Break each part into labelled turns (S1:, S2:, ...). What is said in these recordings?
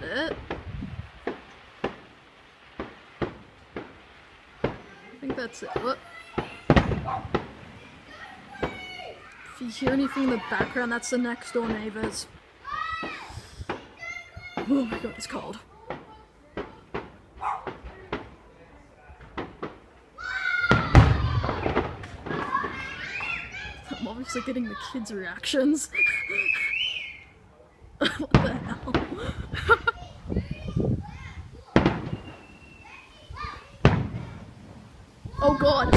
S1: that it? I think that's it. What? If you hear anything in the background, that's the next door neighbors. Oh my god, it's cold. I'm obviously getting the kids' reactions. What the hell? Oh god!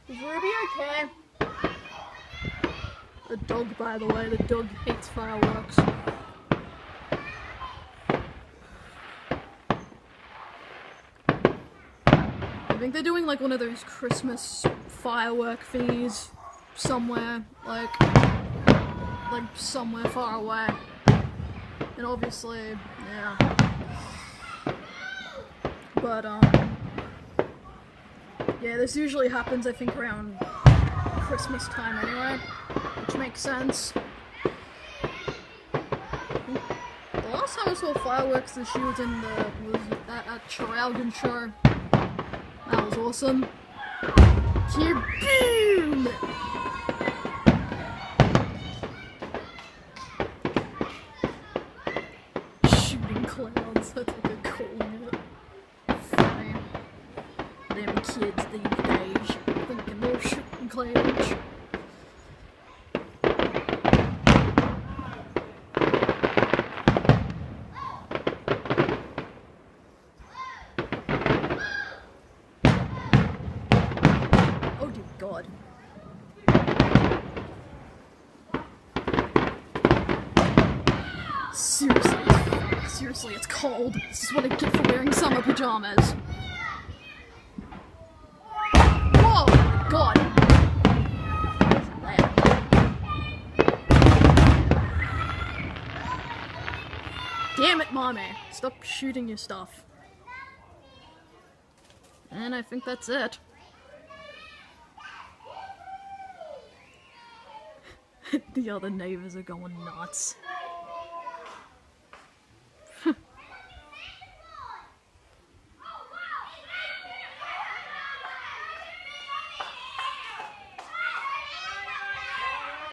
S1: Is Ruby okay? The dog, by the way, the dog hates fireworks. I think they're doing like one of those Christmas firework thingies somewhere, like somewhere far away. And obviously, yeah. But, yeah, this usually happens, I think, around Christmas time anyway, which makes sense. The last time I saw fireworks this year was at Traralgon show. That was awesome. Boom! Shooting clouds, that's what they're calling it. Funny. Them kids these days thinking they're shooting clouds. Oh dear God. Seriously, it's cold. This is what I get for wearing summer pajamas. Whoa! God! Damn it, Mommy! Stop shooting your stuff. And I think that's it. The other neighbors are going nuts.